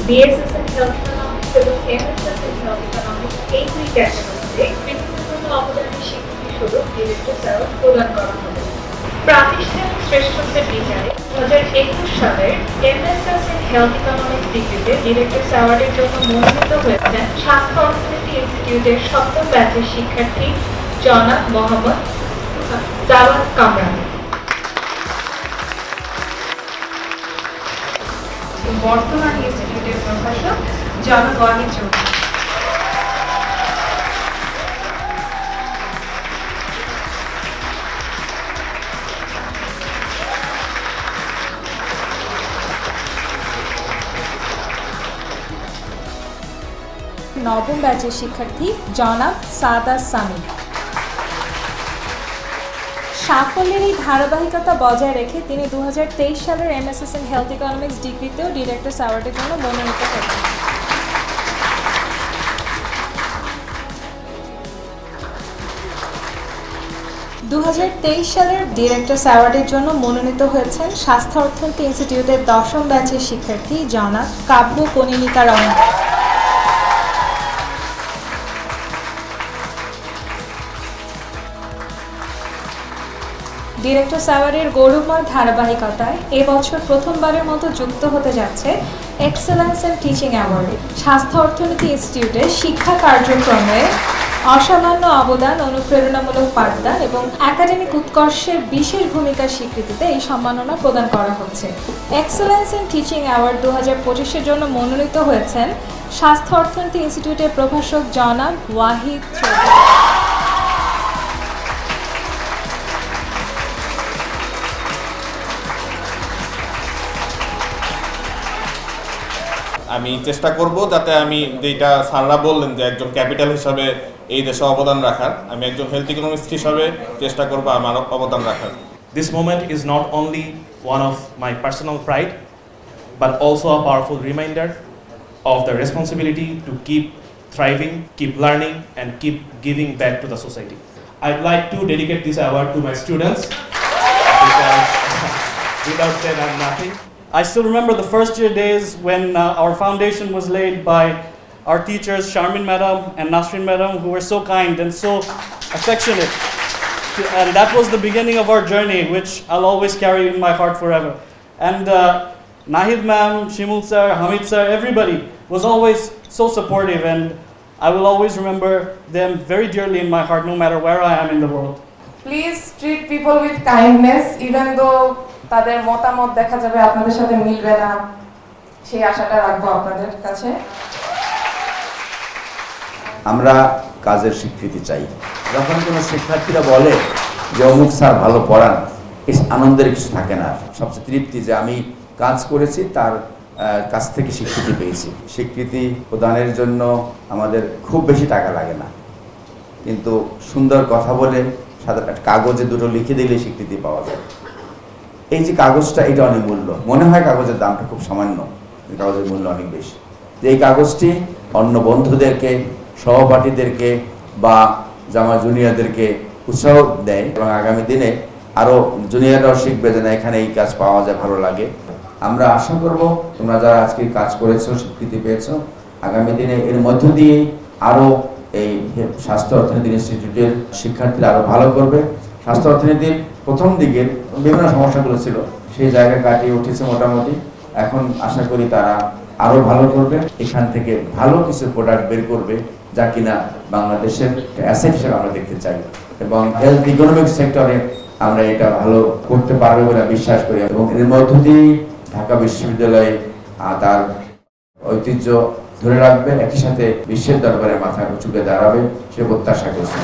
BSS in health economics এবং MSS in health economics এই দুই ক্যাটাগরিতে কৃতিত্বপূর্ণ অবদানের স্বীকৃতি স্বরূপ ডিরেক্টরস অ্যাওয়ার্ড প্রদান করা হবে। প্রাতিষ্ঠানিক শ্রেষ্ঠত্বের বিচারে 2021 সালের এমএসএস ইন হেলথ ইকোনমিক্স ডিগ্রিতে ডিরেক্টরস অ্যাওয়ার্ডের জন্য মনোনীত হয়েছেন স্বাস্থ্য অর্থনীতি ইনস্টিটিউটের সপ্তম ব্যাচের শিক্ষার্থী জনাব মোহাম্মদ জাওয়াদ কামরান। বর্তমান ইনস্টিটিউটের প্রভাষক জনাব ওয়াহিদ চৌধুরী। নবম ব্যাচের শিক্ষার্থী জনাব সাদাত সামি। সাফল্যের এই ধারাবাহিকতা বজায় রেখে তিনি 2023 সালের এমএসএস ইন হেলথ ইকোনমিক্স ডিগ্রিতেও ডিরেক্টরস অ্যাওয়ার্ডের জন্য মনোনীত হয়েছেন। সালের ডিরেক্টরস অ্যাওয়ার্ডের জন্য মনোনীত হয়েছেন স্বাস্থ্য অর্থনীতি ইনস্টিটিউটের দশম ব্যাচের শিক্ষার্থী জনাব কাব্য কনিনিকা রহমান। ডিরেক্টরস অ্যাওয়ার্ডের গৌরবময় ধারাবাহিকতায় এবছর প্রথমবারের মতো যুক্ত হতে যাচ্ছে এক্সেলেন্স ইন টিচিং অ্যাওয়ার্ড। স্বাস্থ্য অর্থনীতি ইনস্টিটিউটের শিক্ষা কার্যক্রমে অসামান্য অবদান, অনুপ্রেরণামূলক পাঠদান এবং একাডেমিক উৎকর্ষের বিশেষ ভূমিকার স্বীকৃতিতে এই সম্মাননা প্রদান করা হচ্ছে। এক্সেলেন্স ইন টিচিং অ্যাওয়ার্ড 2025-এর জন্য মনোনীত হয়েছেন স্বাস্থ্য অর্থনীতি ইনস্টিটিউটের প্রভাষক জনাব ওয়াহিদ চৌধুরী। আমি চেষ্টা করব যাতে আমি যেটা স্যাররা বললেন যে একজন ক্যাপিটাল হিসাবে এই দেশে অবদান রাখার, আমি একজন হেলথ ইকোনমিক্স হিসাবে চেষ্টা করব আমার অবদান রাখার। This moment is not only one of my personal pride, but also a powerful reminder of the responsibility to keep thriving, keep learning, and keep giving back to the society. I'd like to dedicate this award to my students because without them I'm nothing. I still remember the first year days when our foundation was laid by our teachers, Sharmin Madam and Nasrin Madam, who were so kind and so affectionate. And that was the beginning of our journey, which I'll always carry in my heart forever. And Nahid Ma'am, Shimul Sir, Hamid Sir, everybody was always so supportive, and I will always remember them very dearly in my heart, no matter where I am in the world. Please treat people with kindness, even though তাদের মতামত দেখা যাবে আপনাদের সাথে মিলবে না, সেই আশাটা রাখবো আপনাদের কাছে। আমরা কাজের স্বীকৃতি চাই। যখন কোনো শিক্ষার্থীরা বলে যে অমুক স্যার ভালো পড়ান, এই আনন্দের কিছু থাকে না। সবচেয়ে তৃপ্তি যে আমি কাজ করেছি, তার কাছ থেকে স্বীকৃতি পেয়েছি। স্বীকৃতি প্রদানের জন্য আমাদের খুব বেশি টাকা লাগে না, কিন্তু সুন্দর কথা বলে সাধারণ কাগজে দুটো লিখে দিলে স্বীকৃতি পাওয়া যায়। এই যে কাগজটা, এটা অনেক মূল্য। মনে হয় কাগজের দামটা খুব সামান্য, কাগজের মূল্য অনেক বেশি। এই কাগজটি অন্য বন্ধুদেরকে, সহপাঠীদেরকে বা জামা জুনিয়রদেরকে উৎসাহ দেয় এবং আগামী দিনে আরও জুনিয়ররাও শিখবে যে না, এখানে এই কাজ পাওয়া যায়, ভালো লাগে। আমরা আশা করব তোমরা যারা আজকে কাজ করেছো, স্বীকৃতি পেয়েছো, আগামী দিনে এর মধ্য দিয়ে আরও এই স্বাস্থ্য অর্থনীতি ইনস্টিটিউটের শিক্ষার্থীরা আরও ভালো করবে। স্বাস্থ্য অর্থনীতির প্রথম দিকের বিভিন্ন সমস্যাগুলো ছিল, সেই জায়গায় কাটিয়ে উঠেছে মোটামুটি। এখন আশা করি তারা আরও ভালো করবে, এখান থেকে ভালো কিছু প্রোডাক্ট বের করবে, যা কিনা বাংলাদেশের অ্যাসেট হিসেবে আমরা দেখতে চাই। এবং হেলথ ইকোনমিক সেক্টরে আমরা এটা ভালো করতে পারবো বলে বিশ্বাস করি, এবং এর মধ্য দিয়েই ঢাকা বিশ্ববিদ্যালয়ে তার ঐতিহ্য ধরে রাখবে, একই সাথে বিশ্বের দরবারে মাথা উঁচুকে দাঁড়াবে, সে প্রত্যাশা করছি।